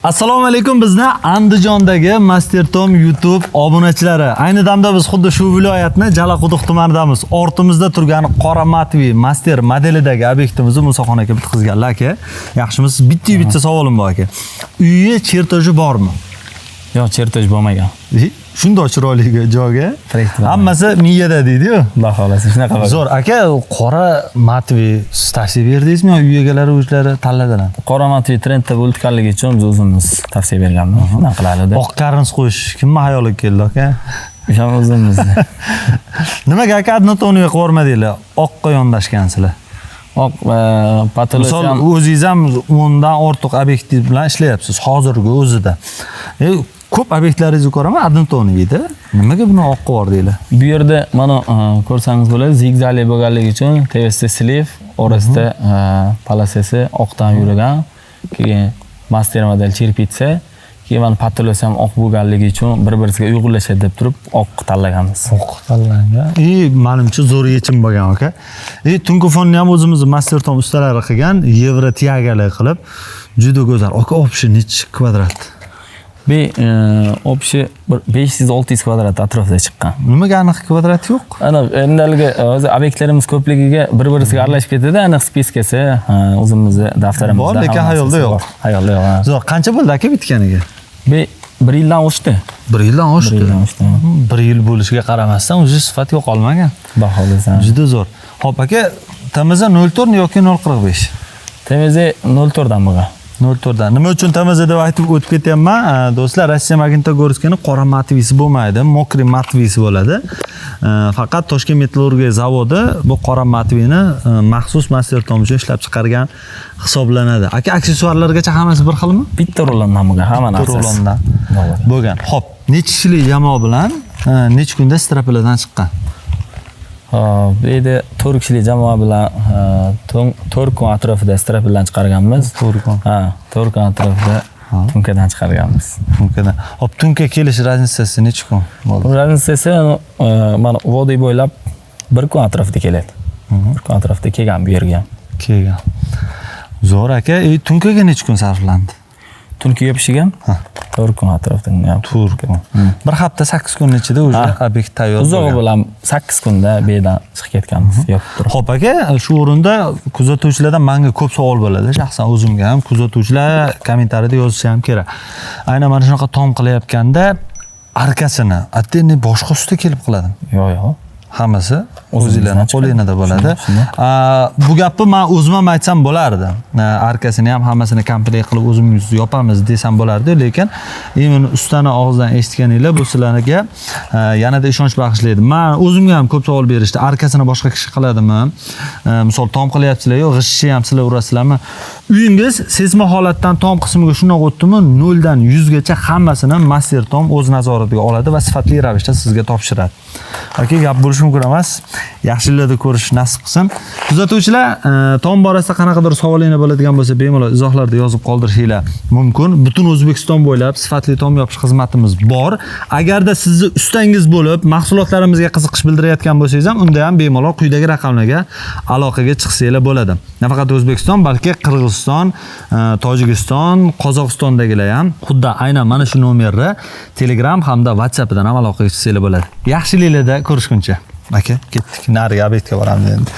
Assalomu alaykum bizni Andijondagi Master Tom YouTube obunachilari. Ayni damda biz xuddi shu viloyatni Jalaquduq tumanidamiz. Ortimizda turgan Qora Matvi Master modelidagi obyektimizni Musoxon aka bitkizganlar aka. Yaxshimisiz? Bitta savolim bor aka. Uyi chertoji bormi? Yo'q, chertoj bo'lmagan. Shunday chiroyli joyga. Hammasi miyada deydi-ku. Xudo xolasa shunaqa bo'ladi. Zo'r aka, Qora Matvi siz tavsiya berdingizmi yo uy egalari o'zlari tanladilar? Qora Matvi trendda o'tganligi uchun biz o'zimiz tavsiya berganmiz. Shunday qilaylik. Oq qarins qo'yish kimning xayoliga keldi aka? O'sha o'zimizni. Nimaga aka adnotoniga qo'rmadinglar? Oqqa yondashgansizlar. Oq patologiya. Misol o'zingiz ham 10 dan ortiq obyektiv bilan ishlayapsiz hozirgi o'zida. Ko'p obyektlaringizni ko'raman adnotoniyda. Nimaga buni oqqa bordinglar? Bu yerda mana ko'rsangiz bo'ladi, zigzagli bo'lganligi uchun tevasida sliv, orasida palasasi oqdan yurgan, keyin master model cherpitsa, keyin mana patologiya ham oq bo'lganligi uchun bir-biriga uyg'unlashadi deb turib oq tanlaganmiz. Oq tanlangan. Menimcha zo'r yechim bo'lgan aka. Tungi fonni ham o'zimiz Master Tom ustalari qilgan, Yevro tiagalar qilib juda go'zal. Aka opshi necha kvadrat? Opshi 500-600 kvadrat atrofida chiqqan. Nimaga aniq kvadrat yo'q? Aniq endaligi hozir obyektlarimiz ko'pligiga bir-biriga aralashib ketadi. Aniq spiskasi o'zimizni daftarimizda. Bor, lekin hayolda yo'q. Hayolda yo'q. Zo'r, qancha bo'ldi aka bitganiga? 1 yildan oshdi. 1 yildan oshdi. 1 yil bo'lishiga qaramasdan o'zi sifat yo'qolmagan. Xudo xolasa. Juda zo'r. Xo'p aka, tamaza 04 yoki 045? Tamaza 04 dan bo'lgan. 04 dan. Nima uchun tamaza deb aytib o'tib ketyapman? Do'stlar, Rossiya Magnitogorskning qora matvisi bo'lmaydi, mokri matvisi bo'ladi. Faqat Toshkent metallurgiya zavodi bu qora matvini maxsus Master Tom uchun ishlab chiqargan hisoblanadi. Aka, aksessuarlargacha hammasi bir xilmi? Bitta rulondan bo'lgan, hamma narsa. Bitta rulondan bo'lgan. Xo'p, necha kishilik jamoa bilan necha kunda strapladan chiqqan? Bu yerda 4 kishilik jamoa bilan 4 kun atrofida strapladan chiqarganmiz. 4 kun. 4 kun atrofida tunkadan chiqarganmiz. Tunkadan. Hop, tunka kelish razницasi necha kun bo'ldi? Razницasi mana vodiy bo'ylab 1 kun atrofida keladi. 1 kun atrofida kelgan bu yerga. Kelgan. Zo'r aka, tunkaga necha kun sarflandi? Tunki yopishigan 4 kun atrofida. 4 kun. Bir hafta 8 kun ichida o'sha obyekt tayyor bo'lgan. Uzog'i bilan 8 kunda bu yerdan chiqib ketganmiz. Yopib turib. Xo'p aka, shu o'rinda kuzatuvchilardan menga ko'p savol bo'ladi. Shaxsan o'zimga ham kuzatuvchilar kommentariyada yozishi ham kerak. Aynan mana shunaqa tom qilayotganda arkasini atteni boshqa usta kelib qiladimi? Yo'q. Hammasi o'zingizlarning qo'lingizda bo'ladi. Bu gapni men o'zim ham aytsam bo'lardi. Arkasini ham hammasini komplekt qilib o'zimiz yopamiz desam bo'lardi, lekin men ustani og'zidan eshitganinglar bu sizlarga yanada ishonch bag'ishlaydi. Men o'zimga ham ko'p savol berishdi. Arkasini boshqa kishi qiladimi? Misol tom qilyapsizlar-yu, g'ishni ham sizlar urasizlarmi? Uyingiz sezma holatdan tom qismiga shunday o'tdimi, 0 dan 100 gacha hammasini Master Tom o'z nazoratiga oladi va sifatli ravishda sizga topshiradi. Aka, gap bo'lishi mumkin emas. Yaxshilarda ko'rish nasib qilsin. Kuzatuvchilar, tom borasida qanaqadir savolinglar bo'ladigan bo'lsa, bemalol izohlarda yozib qoldirishinglar mumkin. Butun O'zbekiston bo'ylab sifatli tom yopish xizmatimiz bor. Agarda sizni ustangiz bo'lib, mahsulotlarimizga qiziqish bildirayotgan bo'lsangiz ham, unda ham bemalol quyidagi raqamlarga aloqaga chiqsanglar bo'ladi. Nafaqat O'zbekiston, balki Qirg'iziston, Tojikiston, Qozog'istondagilar ham xuddi aynan mana shu nomerda Telegram hamda WhatsAppdan ham aloqaga chiqsanglar bo'ladi. Yaxshiliklarda ko'rishguncha. Aka, ketdik. Nariga obyektga boramiz endi.